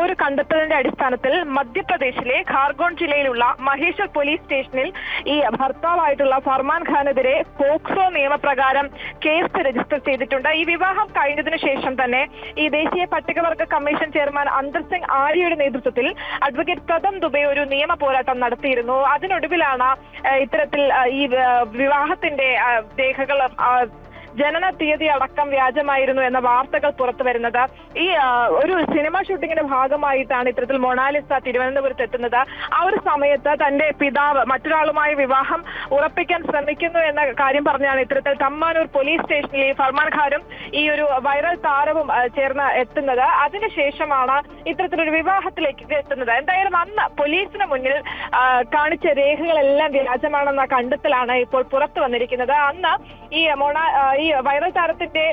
ഒരു കണ്ടെത്തലിന്റെ അടിസ്ഥാനത്തിൽ മധ്യപ്രദേശിലെ ഖാർഗോൺ ജില്ലയിലുള്ള മഹേശ്വർ പോലീസ് സ്റ്റേഷനിൽ ഈ ഭർത്താവായിട്ടുള്ള ഫർമാൻ ഖാനെതിരെ പോക്സോ നിയമപ്രകാരം കേസ് രജിസ്റ്റർ ചെയ്തിട്ടുണ്ട്. ഈ വിവാഹം കഴിഞ്ഞതിനു ശേഷം തന്നെ ഈ ദേശീയ പട്ടികവർഗ കമ്മീഷൻ ചെയർമാൻ അന്തർ സിംഗ് ആര്യയുടെ നേതൃത്വത്തിൽ അഡ്വക്കേറ്റ് പ്രഥം ദുബെ ഒരു നിയമ പോരാട്ടം നടത്തിയിരുന്നു. അതിനൊടുവിലാണ് ഇത്തരത്തിൽ ഈ വിവാഹത്തിന്റെ രേഖകൾ ജനന തീയതി അടക്കം വ്യാജമായിരുന്നു എന്ന വാർത്തകൾ പുറത്തു വരുന്നത്. ഈ ഒരു സിനിമ ഷൂട്ടിങ്ങിന്റെ ഭാഗമായിട്ടാണ് ഇത്തരത്തിൽ മൊണാലിസ തിരുവനന്തപുരത്ത് എത്തുന്നത്. ആ ഒരു സമയത്ത് തന്റെ പിതാവ് മറ്റൊരാളുമായി വിവാഹം ഉറപ്പിക്കാൻ ശ്രമിക്കുന്നു എന്ന കാര്യം പറഞ്ഞാണ് ഇത്തരത്തിൽ തമ്മാനൂർ പോലീസ് സ്റ്റേഷനിൽ ഈ ഫർമാൻ ഖാനും ഈ ഒരു വൈറൽ താരവും ചേർന്ന് എത്തുന്നത്. അതിനുശേഷമാണ് ഇത്തരത്തിലൊരു വിവാഹത്തിലേക്ക് എത്തുന്നത്. എന്തായാലും അന്ന് പോലീസിന് മുന്നിൽ കാണിച്ച രേഖകളെല്ലാം വ്യാജമാണെന്ന കണ്ടെത്തലാണ് ഇപ്പോൾ പുറത്തു വന്നിരിക്കുന്നത്. അന്ന് ഈ വൈറൽ താരത്തിന്റെ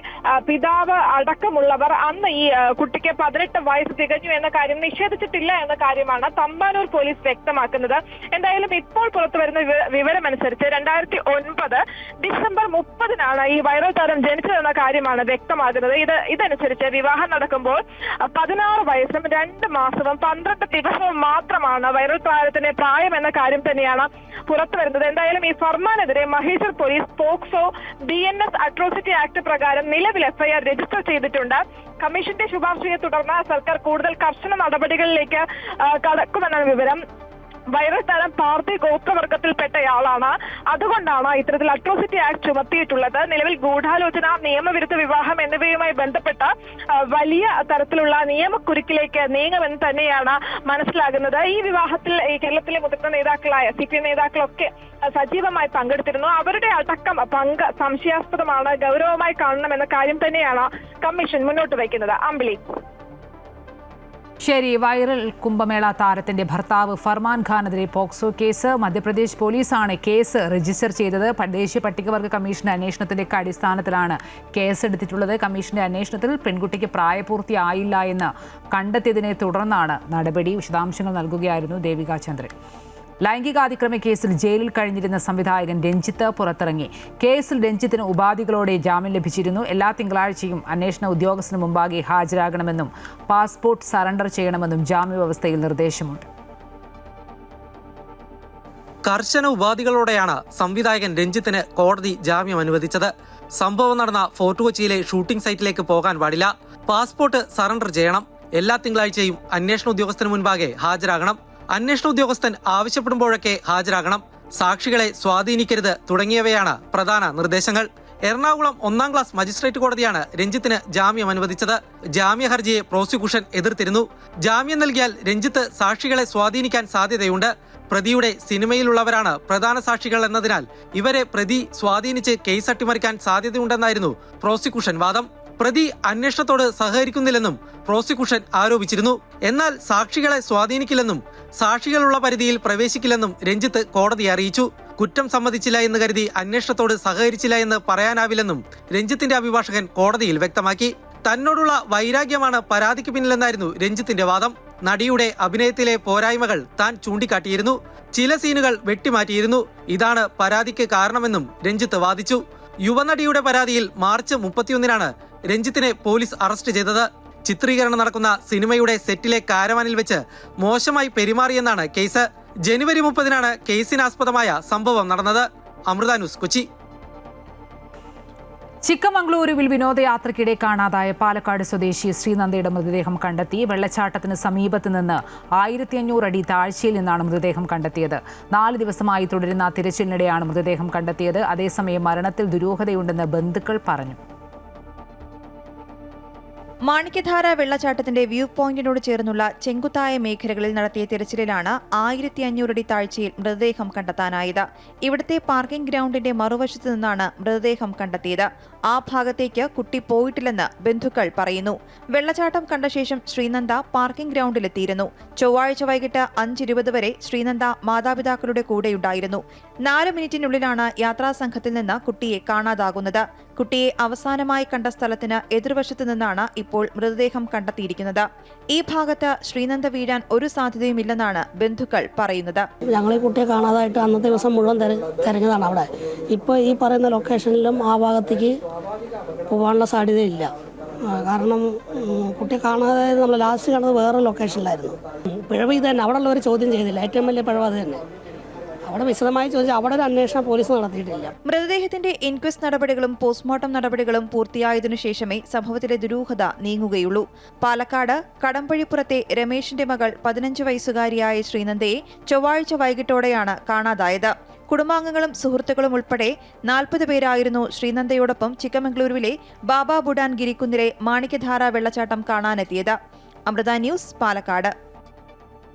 പിതാവ് അടക്കമുള്ളവർ അന്ന് ഈ കുട്ടിക്ക് 18 വയസ്സ് തികഞ്ഞു എന്ന കാര്യം നിഷേധിച്ചിട്ടില്ല എന്ന കാര്യമാണ് തമ്പാനൂർ പോലീസ് വ്യക്തമാക്കുന്നത്. എന്തായാലും ഇപ്പോൾ പുറത്തു വരുന്ന വിവരമനുസരിച്ച് 2009 ഡിസംബർ 30-നാണ് ഈ വൈറൽ താരം ജനിച്ചതെന്ന കാര്യമാണ് വ്യക്തമാകുന്നത്. ഇതനുസരിച്ച് വിവാഹം നടക്കുമ്പോൾ 16 വയസ്സും 2 മാസവും 12 ദിവസവും മാത്രമാണ് വൈറൽ താരത്തിന്റെ പ്രായം എന്ന കാര്യം തന്നെയാണ് പുറത്തു വരുന്നത്. എന്തായാലും ഈ ഫർമാനെതിരെ Maheshwar police POCSO BNS atrocity act പ്രകാരം നിലവിൽ FIR രജിസ്റ്റർ ചെയ്തിട്ടുണ്ട്. കമ്മീഷന്റെ ശുപാർശയെ തുടർന്ന് സർക്കാർ കൂടുതൽ കർശന നടപടികളിലേക്ക് കടക്കുമെന്നാണ് വിവരം. വൈറൽ താരം പാർട്ടി ഗോത്രവർഗത്തിൽപ്പെട്ടയാളാണ്. അതുകൊണ്ടാണ് ഇത്തരത്തിൽ അട്രോസിറ്റി ആക്ട് ചുമത്തിയിട്ടുള്ളത്. നിലവിൽ ഗൂഢാലോചന, നിയമവിരുദ്ധ വിവാഹം എന്നിവയുമായി ബന്ധപ്പെട്ട വലിയ തരത്തിലുള്ള നിയമക്കുരുക്കിലേക്ക് നീങ്ങുമെന്ന് തന്നെയാണ് മനസ്സിലാകുന്നത്. ഈ വിവാഹത്തിൽ ഈ കേരളത്തിലെ മുതിർന്ന നേതാക്കളായ CPM നേതാക്കളൊക്കെ സജീവമായി പങ്കെടുത്തിരുന്നു. അവരുടെ അടക്കം പങ്ക് സംശയാസ്പദമാണ്, ഗൗരവമായി കാണണമെന്ന കാര്യം തന്നെയാണ് കമ്മീഷൻ മുന്നോട്ട് വയ്ക്കുന്നത്. അമ്പിളി. ശരി, വൈറൽ കുംഭമേള താരത്തിന്റെ ഭർത്താവ് ഫർമാൻ ഖാനെതിരെ പോക്സോ കേസ്. മധ്യപ്രദേശ് പോലീസാണ് കേസ് രജിസ്റ്റർ ചെയ്തത്. ദേശീയ പട്ടികവർഗ കമ്മീഷന്റെ അന്വേഷണത്തിന്റെ അടിസ്ഥാനത്തിലാണ് കേസെടുത്തിട്ടുള്ളത്. കമ്മീഷന്റെ അന്വേഷണത്തിൽ പെൺകുട്ടിക്ക് പ്രായപൂർത്തിയായില്ല എന്ന് കണ്ടെത്തിയതിനെ തുടർന്നാണ് നടപടി. വിശദാംശങ്ങൾ നൽകുകയായിരുന്നു ദേവിക ചന്ദ്രൻ. ലൈംഗികാതിക്രമ കേസിൽ ജയിലിൽ കഴിഞ്ഞിരുന്ന സംവിധായകൻ രഞ്ജിത്ത് പുറത്തിറങ്ങി. കേസിൽ രഞ്ജിത്തിന് ഉപാധികളോടെ ജാമ്യം ലഭിച്ചിരുന്നു. എല്ലാ തിങ്കളാഴ്ചയും അന്വേഷണ ഉദ്യോഗസ്ഥന് മുമ്പാകെ ഹാജരാകണമെന്നും പാസ്പോർട്ട് സറണ്ടർ ചെയ്യണമെന്നും ജാമ്യ വ്യവസ്ഥയിൽ നിർദ്ദേശമുണ്ട്. കർശന ഉപാധികളോടെയാണ് സംവിധായകൻ രഞ്ജിത്തിന് കോടതി ജാമ്യം അനുവദിച്ചത്. സംഭവം നടന്ന ഫോർട്ട് കൊച്ചിയിലെ ഷൂട്ടിംഗ് സൈറ്റിലേക്ക് പോകാൻ പാടില്ല. പാസ്പോർട്ട് സറണ്ടർ ചെയ്യണം. എല്ലാ തിങ്കളാഴ്ചയും അന്വേഷണ ഉദ്യോഗസ്ഥന് മുൻപാകെ ഹാജരാകണം. അന്വേഷണ ഉദ്യോഗസ്ഥൻ ആവശ്യപ്പെടുമ്പോഴൊക്കെ ഹാജരാകണം. സാക്ഷികളെ സ്വാധീനിക്കരുത് തുടങ്ങിയവയാണ് പ്രധാന നിർദ്ദേശങ്ങൾ. എറണാകുളം 1-ാം ക്ലാസ് മജിസ്ട്രേറ്റ് കോടതിയാണ് രഞ്ജിത്തിന് ജാമ്യം അനുവദിച്ചത്. ജാമ്യ ഹർജിയെ പ്രോസിക്യൂഷൻ എതിർത്തിരുന്നു. ജാമ്യം നൽകിയാൽ രഞ്ജിത്ത് സാക്ഷികളെ സ്വാധീനിക്കാൻ സാധ്യതയുണ്ട്. പ്രതിയുടെ സിനിമയിലുള്ളവരാണ് പ്രധാന സാക്ഷികൾ എന്നതിനാൽ ഇവരെ പ്രതി സ്വാധീനിച്ച് കേസ് അട്ടിമറിക്കാൻ സാധ്യതയുണ്ടെന്നായിരുന്നു പ്രോസിക്യൂഷൻ വാദം. പ്രതി അന്വേഷണത്തോട് സഹകരിക്കുന്നില്ലെന്നും പ്രോസിക്യൂഷൻ ആരോപിച്ചിരുന്നു. എന്നാൽ സാക്ഷികളെ സ്വാധീനിക്കില്ലെന്നും സാക്ഷികളുള്ള പരിധിയിൽ പ്രവേശിക്കില്ലെന്നും രഞ്ജിത്ത് കോടതിയെ അറിയിച്ചു. കുറ്റം സമ്മതിച്ചില്ല എന്ന് കരുതി അന്വേഷണത്തോട് സഹകരിച്ചില്ല എന്ന് പറയാനാവില്ലെന്നും രഞ്ജിത്തിന്റെ അഭിഭാഷകൻ കോടതിയിൽ വ്യക്തമാക്കി. തന്നോടുള്ള വൈരാഗ്യമാണ് പരാതിക്ക് പിന്നിലെന്നായിരുന്നു രഞ്ജിത്തിന്റെ വാദം. നടിയുടെ അഭിനയത്തിലെ പോരായ്മകൾ താൻ ചൂണ്ടിക്കാട്ടിയിരുന്നു. ചില സീനുകൾ വെട്ടിമാറ്റിയിരുന്നു. ഇതാണ് പരാതിക്ക് കാരണമെന്നും രഞ്ജിത്ത് വാദിച്ചു. യുവനടിയുടെ പരാതിയിൽ മാർച്ച് 31-നാണ് രഞ്ജിത്തിനെ പോലീസ് അറസ്റ്റ് ചെയ്തത്. ചിത്രീകരണം നടക്കുന്ന സിനിമയുടെ സെറ്റിലെ കാരവാനിൽ വെച്ച് മോശമായി പെരുമാറിയെന്നാണ് കേസ്. ജനുവരി 30-നാണ് കേസിനാസ്പദമായ സംഭവം നടന്നത്. അമൃത ന്യൂസ്, കൊച്ചി. ചിക്കമംഗളൂരുവിൽ വിനോദയാത്രയ്ക്കിടെ കാണാതായ പാലക്കാട് സ്വദേശി ശ്രീനന്ദയുടെ മൃതദേഹം കണ്ടെത്തി. വെള്ളച്ചാട്ടത്തിന് സമീപത്ത് നിന്ന് 1500 അടി താഴ്ചയിൽ നിന്നാണ് മൃതദേഹം കണ്ടെത്തിയത്. 4 ദിവസമായി തുടരുന്ന തിരച്ചിലിനിടെയാണ് മൃതദേഹം കണ്ടെത്തിയത്. അതേസമയം മരണത്തിൽ ദുരൂഹതയുണ്ടെന്ന് ബന്ധുക്കൾ പറഞ്ഞു. മാണിക്യധാര വെള്ളച്ചാട്ടത്തിന്റെ വ്യൂ പോയിന്റിനോട് ചേർന്നുള്ള ചെങ്കുത്തായ മേഖലകളിൽ നടത്തിയ തിരച്ചിലിലാണ് 1500 അടി താഴ്ചയിൽ മൃതദേഹം കണ്ടെത്താനായത്. ഇവിടുത്തെ പാർക്കിംഗ് ഗ്രൗണ്ടിന്റെ മറുവശത്ത് നിന്നാണ് മൃതദേഹം കണ്ടെത്തിയത്. ആ ഭാഗത്തേക്ക് കുട്ടി പോയിട്ടില്ലെന്ന് ബന്ധുക്കൾ പറയുന്നു. വെള്ളച്ചാട്ടം കണ്ട ശേഷം ശ്രീനന്ദ പാർക്കിംഗ് ഗ്രൗണ്ടിലെത്തിയിരുന്നു. ചൊവ്വാഴ്ച വൈകിട്ട് 5:20 വരെ ശ്രീനന്ദ മാതാപിതാക്കളുടെ കൂടെയുണ്ടായിരുന്നു. 4 മിനിറ്റിനുള്ളിലാണ് യാത്രാസംഘത്തിൽ നിന്ന് കുട്ടിയെ കാണാതാകുന്നത്. കുട്ടിയെ അവസാനമായി കണ്ട സ്ഥലത്തിന് എതിർവശത്ത് നിന്നാണ് ഇപ്പോൾ മൃതദേഹം കണ്ടെത്തിയിരിക്കുന്നത്. ഈ ഭാഗത്ത് ശ്രീനന്ദ വീഴാൻ ഒരു സാധ്യതയുമില്ലെന്നാണ് ബന്ധുക്കൾ പറയുന്നത്. ഞങ്ങൾ ഈ കുട്ടിയെ കാണാതായിട്ട് അന്നത്തെ ദിവസം മുഴുവൻ തിരഞ്ഞതാണ് അവിടെ. ഇപ്പോൾ ഈ പറയുന്ന ലൊക്കേഷനിലും ആ ഭാഗത്തേക്ക് പോകാനുള്ള സാധ്യതയില്ല. കാരണം കുട്ടിയെ കാണാതെ നമ്മൾ ലാസ്റ്റ് കാണുന്നത് വേറെ ലൊക്കേഷനിലായിരുന്നു. പിഴവ് ഇത് തന്നെ, അവിടെ ഉള്ളവർ ചോദ്യം ചെയ്തില്ല. ഏറ്റവും വലിയ പിഴവ് അത് തന്നെ. അവിടെ വിശദമായി ചോദിച്ചാൽ അവിടെ ഒരു അന്വേഷണം പോലീസ് നടത്തിയിട്ടില്ല. മൃതദേഹത്തിന്റെ ഇൻക്വസ്റ്റ് നടപടികളും പോസ്റ്റ്മോർട്ടം നടപടികളും പൂർത്തിയായതിനു ശേഷമേ സംഭവത്തിലെ ദുരൂഹത നീങ്ങുകയുള്ളൂ. പാലക്കാട് കടമ്പഴിപ്പുറത്തെ രമേശിന്റെ മകൾ 15 വയസ്സുകാരിയായ ശ്രീനന്ദയെ ചൊവ്വാഴ്ച വൈകിട്ടോടെയാണ് കാണാതായത്. കുടുംബാംഗങ്ങളും സുഹൃത്തുക്കളും ഉൾപ്പെടെ 40 പേരായിരുന്നു ശ്രീനന്ദയോടൊപ്പം ചിക്കമംഗളൂരുവിലെ ബാബ ബുഡാൻ ഗിരിക്കുന്നിലെ മാണിക്യധാര വെള്ളച്ചാട്ടം കാണാനെത്തിയത്. അമൃത ന്യൂസ്, പാലക്കാട്.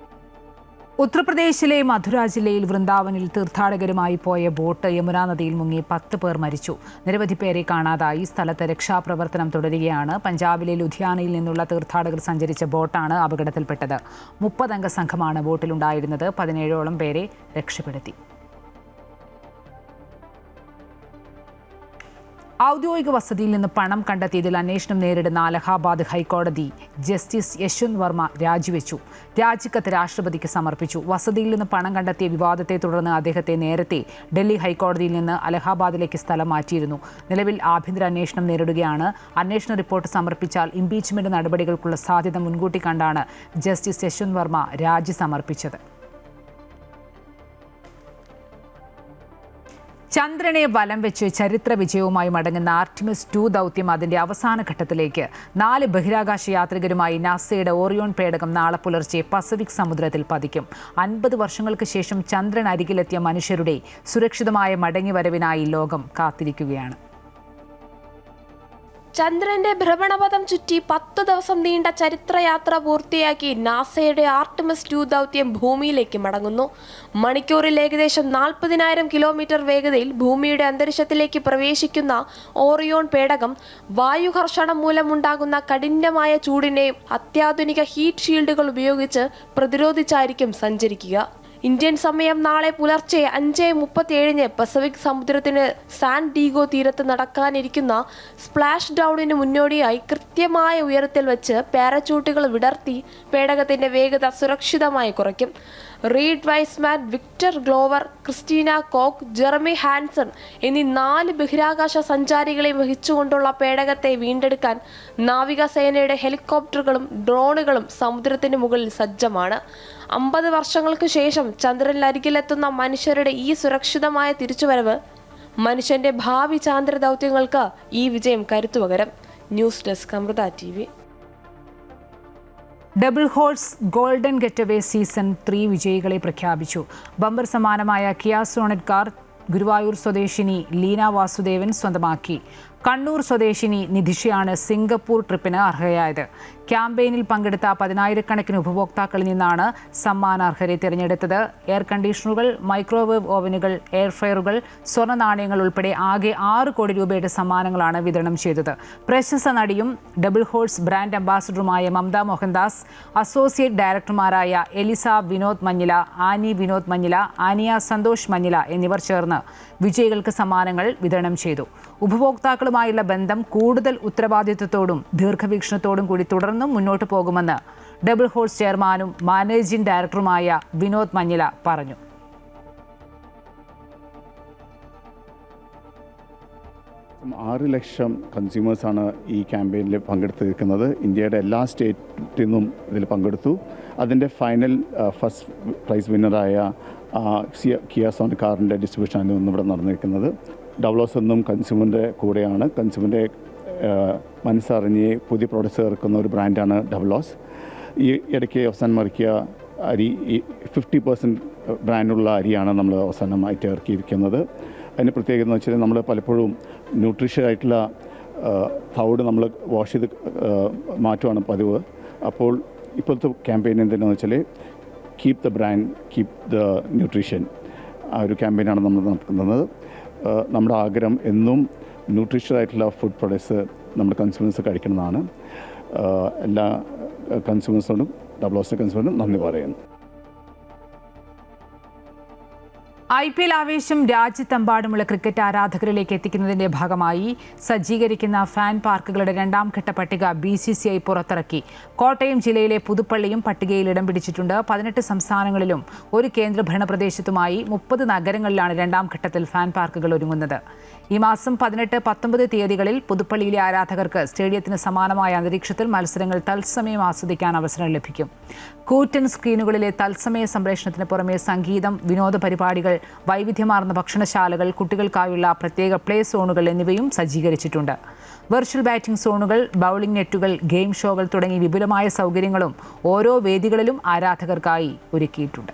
ഉത്തർപ്രദേശിലെ മധുര ജില്ലയിൽ വൃന്ദാവനിൽ തീർത്ഥാടകരുമായി പോയ ബോട്ട് യമുനാ നദിയിൽ മുങ്ങി 10 പേർ മരിച്ചു. നിരവധി പേരെ കാണാതായി. സ്ഥലത്ത് രക്ഷാപ്രവർത്തനം തുടരുകയാണ്. പഞ്ചാബിലെ ലുധിയാനയിൽ നിന്നുള്ള തീർത്ഥാടകർ സഞ്ചരിച്ച ബോട്ടാണ് അപകടത്തിൽപ്പെട്ടത്. 30 അംഗ സംഘമാണ് ബോട്ടിലുണ്ടായിരുന്നത്. 17ഓളം പേരെ രക്ഷപ്പെടുത്തി. ഔദ്യോഗിക വസതിയിൽ നിന്ന് പണം കണ്ടെത്തിയതിൽ അന്വേഷണം നേരിടുന്ന അലഹാബാദ് ഹൈക്കോടതി ജസ്റ്റിസ് യശ്വന്ത് വർമ്മ രാജിവെച്ചു. രാജിക്കത്ത് രാഷ്ട്രപതിക്ക് സമർപ്പിച്ചു. വസതിയിൽ നിന്ന് പണം കണ്ടെത്തിയ വിവാദത്തെ തുടർന്ന് അദ്ദേഹത്തെ നേരത്തെ ഡൽഹി ഹൈക്കോടതിയിൽ നിന്ന് അലഹാബാദിലേക്ക് സ്ഥലം മാറ്റിയിരുന്നു. നിലവിൽ ആഭ്യന്തര അന്വേഷണം നേരിടുകയാണ്. അന്വേഷണ റിപ്പോർട്ട് സമർപ്പിച്ചാൽ ഇംപീച്ച്മെന്റ് നടപടികൾക്കുള്ള സാധ്യത മുൻകൂട്ടി കണ്ടാണ് ജസ്റ്റിസ് യശ്വന്ത് വർമ്മ രാജി സമർപ്പിച്ചത്. ചന്ദ്രനെ വലം വെച്ച് ചരിത്ര വിജയവുമായി മടങ്ങുന്ന ആർട്ടിമിസ് 2 ദൗത്യം അതിന്റെ അവസാന ഘട്ടത്തിലേക്ക്. 4 ബഹിരാകാശ യാത്രികരുമായി നാസയുടെ ഓറിയോൺ പേടകം നാളെ പുലർച്ചെ പസഫിക് സമുദ്രത്തിൽ പതിക്കും. 50 വർഷങ്ങൾക്ക് ശേഷം ചന്ദ്രൻ അരികിലെത്തിയ മനുഷ്യരുടെ സുരക്ഷിതമായ മടങ്ങിവരവിനായി ലോകം കാത്തിരിക്കുകയാണ്. ചന്ദ്രന്റെ ഭ്രമണപഥം ചുറ്റി 10 ദിവസം നീണ്ട ചരിത്രയാത്ര പൂർത്തിയാക്കി നാസയുടെ ആർട്ടിമിസ് 2 ദൗത്യം ഭൂമിയിലേക്ക് മടങ്ങുന്നു. മണിക്കൂറിൽ ഏകദേശം 40,000 കിലോമീറ്റർ വേഗതയിൽ ഭൂമിയുടെ അന്തരീക്ഷത്തിലേക്ക് പ്രവേശിക്കുന്ന ഓറിയോൺ പേടകം വായുഘർഷണം മൂലമുണ്ടാകുന്ന കഠിനമായ ചൂടിനെയും അത്യാധുനിക ഹീറ്റ് ഷീൽഡുകൾ ഉപയോഗിച്ച് പ്രതിരോധിച്ചായിരിക്കും സഞ്ചരിക്കുക. ഇന്ത്യൻ സമയം നാളെ പുലർച്ചെ 5:37 പസഫിക് സമുദ്രത്തിന് സാൻ ഡീഗോ തീരത്ത് നടക്കാനിരിക്കുന്ന സ്പ്ലാഷ് ഡൗണിന് മുന്നോടിയായി കൃത്യമായ ഉയരത്തിൽ വെച്ച് പാരച്യൂട്ടുകൾ വിടർത്തി പേടകത്തിന്റെ വേഗത സുരക്ഷിതമായി കുറയ്ക്കും. Reid Wiseman, Victor Glover, Christina Koch, Jeremy Hansen എന്നീ 4 ബഹിരാകാശ സഞ്ചാരികളെ വഹിച്ചുകൊണ്ടുള്ള പേടകത്തെ വീണ്ടെടുക്കാൻ നാവികസേനയുടെ ഹെലികോപ്റ്ററുകളും ഡ്രോണുകളും സമുദ്രത്തിന് മുകളിൽ സജ്ജമാണ്. 50 വർഷങ്ങൾക്ക് ശേഷം ചന്ദ്രനിലരികിലെത്തുന്ന മനുഷ്യരുടെ ഈ സുരക്ഷിതമായ തിരിച്ചുവരവ് മനുഷ്യന്റെ ഭാവി ചാന്ദ്ര ദൗത്യങ്ങൾക്ക് ഈ വിജയം കരുത്തുപകരം. News desk, Amrita TV. Double horse golden getaway season 3 വിജയികളെ പ്രഖ്യാപിച്ചു. ബമ്പർ സമ്മാനമായ കിയ സോണറ്റ് കാർ ഗുരുവായൂർ സ്വദേശിനി ലീന വാസുദേവൻ സ്വന്തമാക്കി. കണ്ണൂർ സ്വദേശിനി നിധിഷയാണ് സിംഗപ്പൂർ ട്രിപ്പിന് അർഹയായത്. ക്യാമ്പയിനിൽ പങ്കെടുത്ത 10,000-കണക്കിന് ഉപഭോക്താക്കളിൽ നിന്നാണ് സമ്മാനാർഹരെ തിരഞ്ഞെടുത്തത്. എയർ കണ്ടീഷണറുകൾ, മൈക്രോവേവ് ഓവനുകൾ, എയർ ഫ്രയറുകൾ, സ്വർണ്ണ നാണയങ്ങൾ ഉൾപ്പെടെ ആകെ 6 കോടി രൂപയുടെ സമ്മാനങ്ങളാണ് വിതരണം ചെയ്തത്. പ്രശസ്ത നടിയും ഡബിൾ ഹോഴ്സ് ബ്രാൻഡ് അംബാസഡറുമായ മമത മോഹൻദാസ്, അസോസിയേറ്റ് ഡയറക്ടർമാരായ എലിസ വിനോദ് മഞ്ഞില, ആനി വിനോദ് മഞ്ഞില, ആനിയ സന്തോഷ് മഞ്ഞില എന്നിവർ ചേർന്ന് വിജയികൾക്ക് സമ്മാനങ്ങൾ വിതരണം ചെയ്തു. ഉപഭോക്താക്കളുമായുള്ള ബന്ധം കൂടുതൽ ഉത്തരവാദിത്വത്തോടും ദീർഘവീക്ഷണത്തോടും കൂടി തുടർന്നും മുന്നോട്ട് പോകുമെന്ന് ഡബിൾ ഹോഴ്സ് ചെയർമാനും മാനേജിംഗ് ഡയറക്ടറുമായ വിനോദ് മഞ്ഞില പറഞ്ഞു. $6 ലക്ഷം കൺസ്യൂമേഴ്സാണ് ഈ ക്യാമ്പയിനിൽ പങ്കെടുത്തിരിക്കുന്നത്. ഇന്ത്യയുടെ എല്ലാ സ്റ്റേറ്റിൽ നിന്നും ഇതിൽ പങ്കെടുത്തു. അതിൻ്റെ ഫൈനൽ ഫസ്റ്റ് പ്രൈസ് വിന്നറായ കിയ സോൺ കാറിൻ്റെ ഡിസ്ട്രിബ്യൂഷനാണ് ഇന്നിവിടെ നടന്നിരിക്കുന്നത്. ഡബ്ലോസ് എന്നും കൺസ്യൂമറിൻ്റെ കൂടെയാണ്. കൺസ്യൂമറിൻ്റെ മനസ്സറിഞ്ഞ് പുതിയ പ്രോഡക്റ്റ്സ് ഇറക്കുന്ന ഒരു ബ്രാൻഡാണ് ഡബ്ലോസ്. ഈ ഇടയ്ക്ക് അവസാനം ഇറക്കിയ അരി 50% ബ്രാൻഡുള്ള അരിയാണ് നമ്മൾ അവസാനമായിട്ട് ഇറക്കിയിരിക്കുന്നത്. അതിന് പ്രത്യേകത എന്ന് വെച്ചാൽ നമ്മൾ പലപ്പോഴും ന്യൂട്രീഷ്യസ് ആയിട്ടുള്ള തവിട് നമ്മൾ വാഷ് ചെയ്ത് മാറ്റുവാണ് പതിവ്. അപ്പോൾ ഇപ്പോഴത്തെ ക്യാമ്പയിൻ എന്തെന്ന് വെച്ചാൽ keep the brand, keep the nutrition, ആ ഒരു ക്യാമ്പയിനാണ് നമ്മൾ നടത്തുന്നത്. നമ്മുടെ ആഗ്രഹം എന്നും ന്യൂട്രീഷ്യസ് ആയിട്ടുള്ള ഫുഡ് പ്രൊഡക്ട്സ് നമ്മുടെ കൺസ്യൂമേഴ്സ് കഴിക്കുന്നതാണ്. എല്ലാ കൺസ്യൂമേഴ്സിനോടും ഡബ്ലോസിൻ്റെ കൺസ്യൂമറിനും നന്ദി പറയുന്നു. IPL ആവേശം രാജ്യത്തെമ്പാടുമുള്ള ക്രിക്കറ്റ് ആരാധകരിലേക്ക് എത്തിക്കുന്നതിന്റെ ഭാഗമായി സജ്ജീകരിക്കുന്ന ഫാൻ പാർക്കുകളുടെ രണ്ടാം ഘട്ട പട്ടിക BCCI പുറത്തിറക്കി. കോട്ടയം ജില്ലയിലെ പുതുപ്പള്ളിയും പട്ടികയിൽ ഇടം പിടിച്ചിട്ടുണ്ട്. 18 സംസ്ഥാനങ്ങളിലും ഒരു കേന്ദ്രഭരണ പ്രദേശത്തുമായി 30 നഗരങ്ങളിലാണ് രണ്ടാം ഘട്ടത്തിൽ ഫാൻ പാർക്കുകൾ ഒരുങ്ങുന്നത്. ഈ മാസം 18-19 തീയതികളിൽ പുതുപ്പള്ളിയിലെ ആരാധകർക്ക് സ്റ്റേഡിയത്തിന് സമാനമായ അന്തരീക്ഷത്തിൽ മത്സരങ്ങൾ തത്സമയം ആസ്വദിക്കാൻ അവസരം ലഭിക്കും. കൂറ്റൻ സ്ക്രീനുകളിലെ തത്സമയ സംപ്രേഷണത്തിന് പുറമെ സംഗീതം, വിനോദ പരിപാടികൾ, വൈവിധ്യമാർന്ന ഭക്ഷണശാലകൾ, കുട്ടികൾക്കായുള്ള പ്രത്യേക പ്ലേ സോണുകൾ എന്നിവയും സജ്ജീകരിച്ചിട്ടുണ്ട്. വെർച്വൽ ബാറ്റിംഗ് സോണുകൾ, ബൗളിംഗ് നെറ്റുകൾ, ഗെയിം ഷോകൾ തുടങ്ങി വിപുലമായ സൗകര്യങ്ങളും ഓരോ വേദികളിലും ആരാധകർക്കായി ഒരുക്കിയിട്ടുണ്ട്.